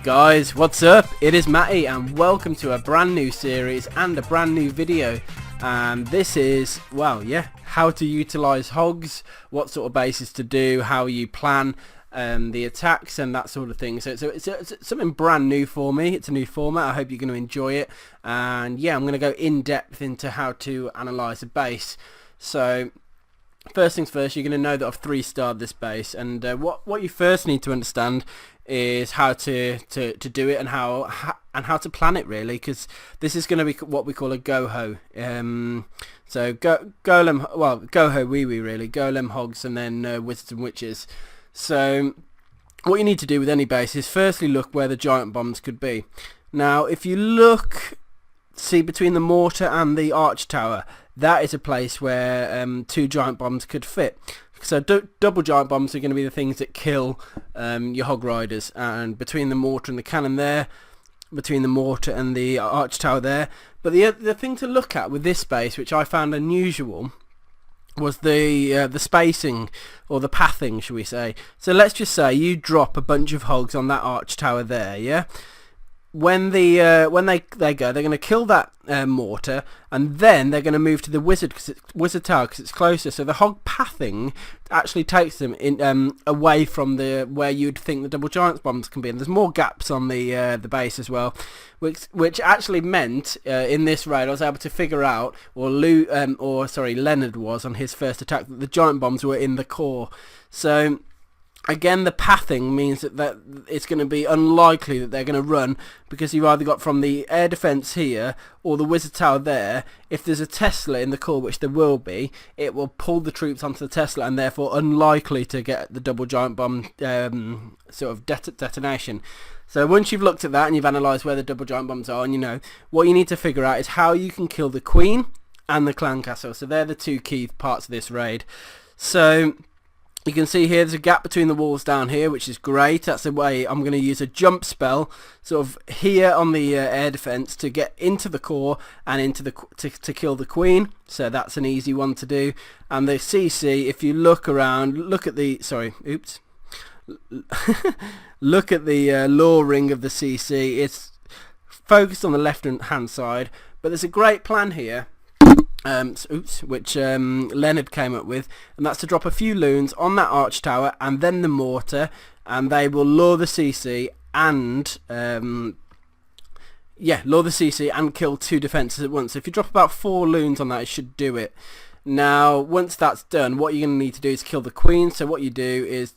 Guys, what's up? It is Matty and welcome to a brand new series and a brand new video. And this is, well, yeah, how to utilize hogs, what sort of bases to do, how you plan the attacks and that sort of thing. So it's something brand new for me. It's a new format. I hope you're going to enjoy it. And yeah, I'm going to go in depth into how to analyze a base. So first things first, you're going to know that I've 3-starred this base, and what you first need to understand is how to do it and how to plan it, really, because this is going to be what we call a GoHo. So GoHoWiWi, really, Golem, Hogs, and then Wizards and Witches. So what you need to do with any base is firstly look where the giant bombs could be. Now, if you see between the mortar and the arch tower, that is a place where 2 giant bombs could fit. So double giant bombs are going to be the things that kill your hog riders, and between the mortar and the cannon there, between the mortar and the arch tower there. But the thing to look at with this base, which I found unusual, was the spacing, or the pathing, shall we say. So let's just say you drop a bunch of hogs on that arch tower there, yeah? When they go, they're going to kill that mortar, and then they're going to move to the wizard tower because it's closer. So the hog pathing actually takes them away from where you'd think the double giant bombs can be. And there's more gaps on the base as well, which actually meant in this raid I was able to figure out, Leonard was on his first attack, that the giant bombs were in the core. So again, the pathing means that it's going to be unlikely that they're going to run, because you've either got from the air defense here or the wizard tower there. If there's a Tesla in the core, which there will be, it will pull the troops onto the Tesla, and therefore unlikely to get the double giant bomb sort of detonation. So once you've looked at that and you've analysed where the double giant bombs are, and you know, what you need to figure out is how you can kill the queen and the clan castle. So they're the 2 key parts of this raid. So you can see here there's a gap between the walls down here, which is great. That's the way I'm going to use a jump spell sort of here on the air defense to get into the core and into the to kill the queen. So that's an easy one to do. And the CC, if you look around, look at the look at the law ring of the CC. It's focused on the left hand side, but there's a great plan here, which Leonard came up with, and that's to drop a few loons on that arch tower and then the mortar, and they will lure the CC and kill 2 defences at once. So if you drop about 4 loons on that, it should do it. Now, once that's done, what you're going to need to do is kill the queen. So what you do is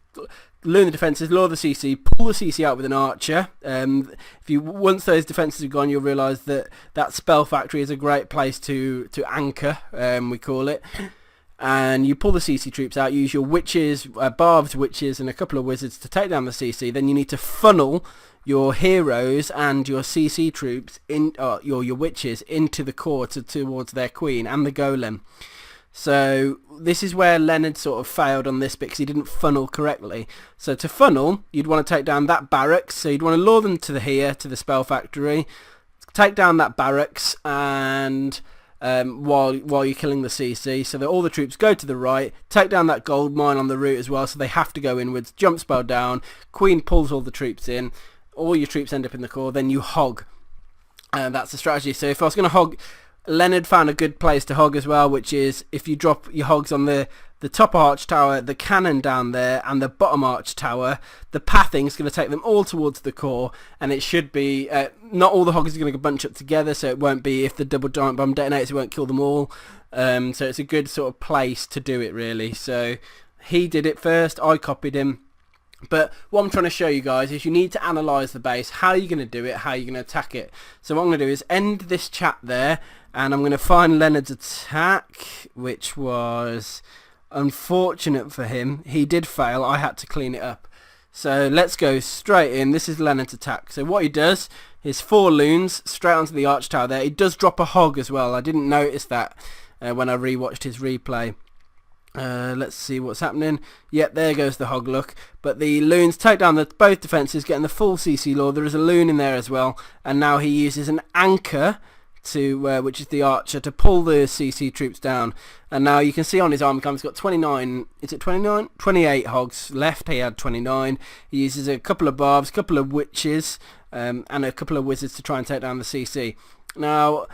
loon the defences, lure the CC, pull the CC out with an archer. Once those defences are gone, you'll realise that spell factory is a great place to anchor, we call it. And you pull the CC troops out, use your witches, barbed witches and a couple of wizards to take down the CC. Then you need to funnel your heroes and your CC troops, your witches, into the core towards their queen and the golem. So this is where Leonard sort of failed on this bit, because he didn't funnel correctly. So to funnel, you'd want to take down that barracks. So you'd want to lure them to the spell factory, take down that barracks, and while you're killing the CC, so that all the troops go to the right, take down that gold mine on the route as well, so they have to go inwards, jump spell down, queen pulls all the troops in, all your troops end up in the core, then you hog. And that's the strategy. So if I was going to hog, Leonard found a good place to hog as well, which is if you drop your hogs on the top arch tower, the cannon down there, and the bottom arch tower, the pathing is going to take them all towards the core, and it should be, not all the hogs are going to bunch up together, so it won't be, if the double giant bomb detonates, it won't kill them all. So it's a good sort of place to do it, really. So he did it first, I copied him. But what I'm trying to show you guys is you need to analyse the base, how you're going to do it, how you're going to attack it. So what I'm going to do is end this chat there, and I'm going to find Leonard's attack, which was unfortunate for him. He did fail, I had to clean it up. So let's go straight in. This is Leonard's attack. So what he does is 4 loons straight onto the arch tower there. He does drop a hog as well. I didn't notice that when I rewatched his replay. Let's see what's happening. Yep, there goes the hog look. But the loons take down both defences, getting the full CC lore. There is a loon in there as well, and now he uses an anchor to which is the archer, to pull the CC troops down. And now you can see on his armor cam he's got 29, is it 29? 28 hogs left. He had 29. He uses a couple of barbs, a couple of witches, and a couple of wizards to try and take down the CC. Now,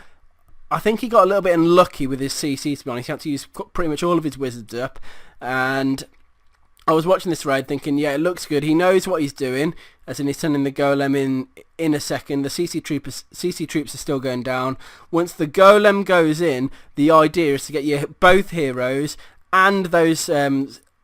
I think he got a little bit unlucky with his CC, to be honest. He had to use pretty much all of his wizards up, and I was watching this raid thinking, yeah, it looks good. He knows what he's doing, as in he's sending the golem in a second. The CC troops are still going down. Once the golem goes in, the idea is to get your both heroes and those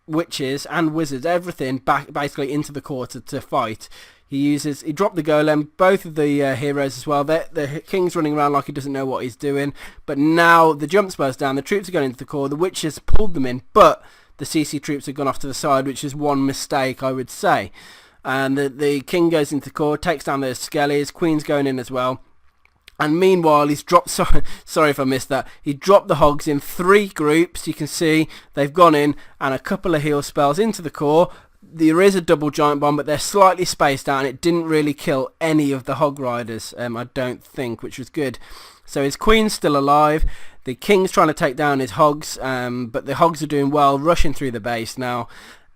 witches and wizards, everything back basically into the core to fight. He dropped the golem, both of the heroes as well. The king's running around like he doesn't know what he's doing. But now the jump spell's down, the troops are going into the core, the witches pulled them in, but the CC troops have gone off to the side, which is one mistake, I would say. And the king goes into the core, takes down those skellies, queen's going in as well. And meanwhile, he's dropped, sorry if I missed that, he dropped the hogs in 3 groups. You can see they've gone in, and a couple of heal spells into the core. There is a double giant bomb, but they're slightly spaced out, and it didn't really kill any of the hog riders, I don't think, which was good. So his queen's still alive. The king's trying to take down his hogs, but the hogs are doing well, rushing through the base now,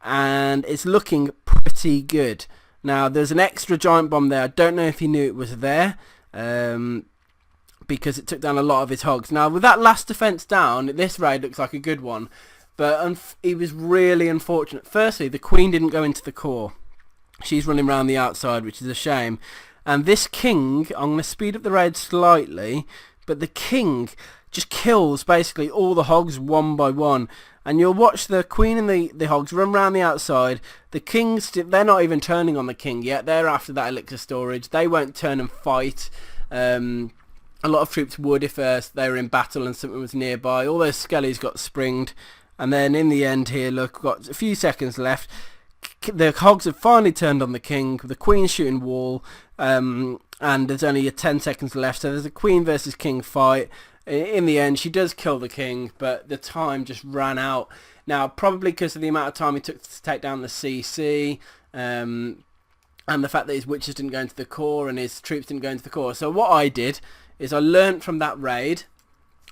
and it's looking pretty good. Now, there's an extra giant bomb there. I don't know if he knew it was there, because it took down a lot of his hogs. Now, with that last defense down, this raid looks like a good one, but he was really unfortunate. Firstly, the queen didn't go into the core. She's running around the outside, which is a shame. And this king, I'm going to speed up the raid slightly, but the king just kills basically all the hogs one by one. And you'll watch the queen and the hogs run around the outside. The kings, they're not even turning on the king yet. They're after that elixir storage. They won't turn and fight. A lot of troops would if they were in battle and something was nearby. All those skellies got springed. And then in the end here, look, we've got a few seconds left. The hogs have finally turned on the king. The queen's shooting wall. And there's only 10 seconds left. So there's a queen versus king fight. In the end, she does kill the king, but the time just ran out. Now, probably because of the amount of time it took to take down the CC, and the fact that his witches didn't go into the core and his troops didn't go into the core. So what I did is I learnt from that raid.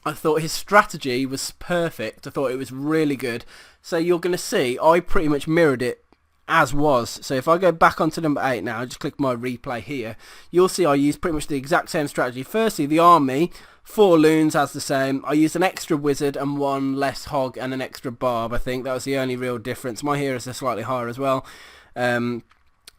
I thought his strategy was perfect. I thought it was really good. So you're going to see I pretty much mirrored it as was. So if I go back onto number 8 now, just click my replay here, you'll see I used pretty much the exact same strategy. Firstly, the army, 4 loons as the same. I used an extra wizard and 1 less hog and an extra barb. I think that was the only real difference. My heroes are slightly higher as well.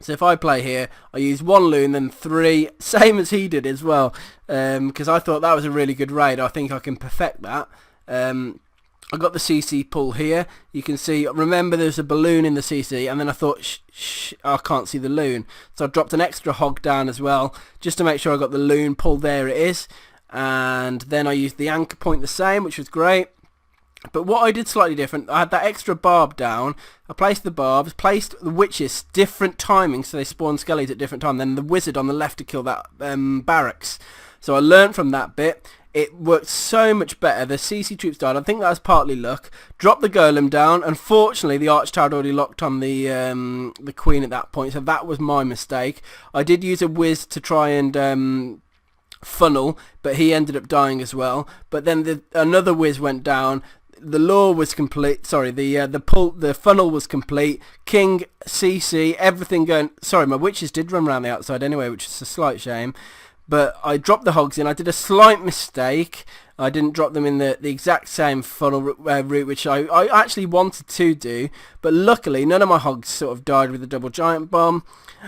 So if I play here, I use 1 loon, then 3, same as he did as well, because I thought that was a really good raid. I think I can perfect that. I got the CC pull here. You can see, remember there's a balloon in the CC, and then I thought, I can't see the loon. So I dropped an extra hog down as well, just to make sure I got the loon pull. There it is. And then I used the anchor point the same, which was great. But what I did slightly different, I had that extra barb down, I placed the barbs, placed the witches, different timings, so they spawn skellies at different time, then the wizard on the left to kill that barracks. So I learned from that bit. It worked so much better. The CC troops died. I think that was partly luck. Dropped the golem down. Unfortunately, the arch tower had already locked on the queen at that point, so that was my mistake. I did use a whiz to try and funnel, but he ended up dying as well. But then another whiz went down. The lure was complete. Sorry, the funnel was complete. King, CC, everything going. Sorry, my witches did run around the outside anyway, which is a slight shame. But I dropped the hogs in. I did a slight mistake. I didn't drop them in the exact same funnel route, which I actually wanted to do. But luckily, none of my hogs sort of died with the double giant bomb.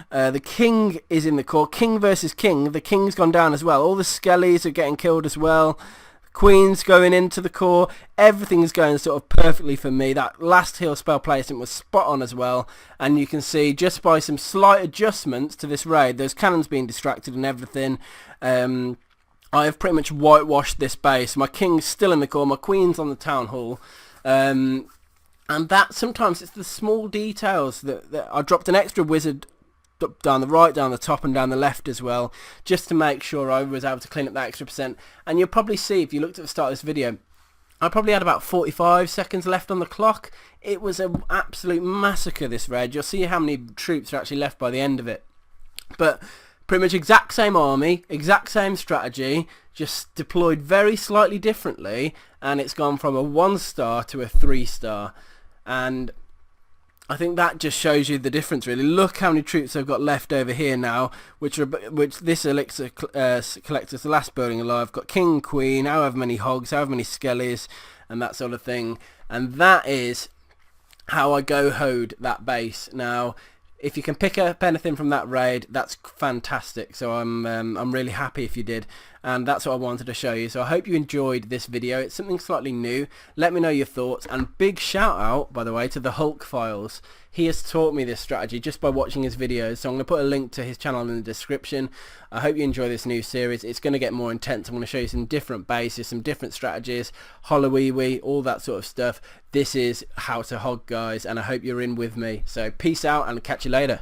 The king is in the core. King versus king. The king's gone down as well. All the skellies are getting killed as well. Queen's going into the core. Everything's going sort of perfectly for me. That last heal spell placement was spot on as well. And you can see just by some slight adjustments to this raid, those cannons being distracted and everything, I have pretty much whitewashed this base. My king's still in the core. My queen's on the town hall. And that sometimes it's the small details that I dropped an extra wizard down the right, down the top and down the left as well, just to make sure I was able to clean up that extra percent. And you'll probably see, if you looked at the start of this video, I probably had about 45 seconds left on the clock. It was an absolute massacre, this raid. You'll see how many troops are actually left by the end of it. But Pretty much exact same army, exact same strategy, just deployed very slightly differently, and it's gone from a 1-star to a 3-star. And I think that just shows you the difference, really. Look how many troops I've got left over here now, which this elixir collector's the last building alive. I've got king, queen, however many hogs, however many skellies, and that sort of thing. And that is how I GoHo'd that base. Now, if you can pick up anything from that raid, that's fantastic. So I'm really happy if you did, and that's what I wanted to show you. So I hope you enjoyed this video. It's something slightly new. Let me know your thoughts, and big shout out, by the way, to the Hulk Files. He has taught me this strategy just by watching his videos, so I'm going to put a link to his channel in the description. I hope you enjoy this new series. It's going to get more intense. I'm going to show you some different bases, some different strategies, GoHoWiWi, all that sort of stuff. This is how to hog, guys, and I hope you're in with me. So peace out, and catch you later.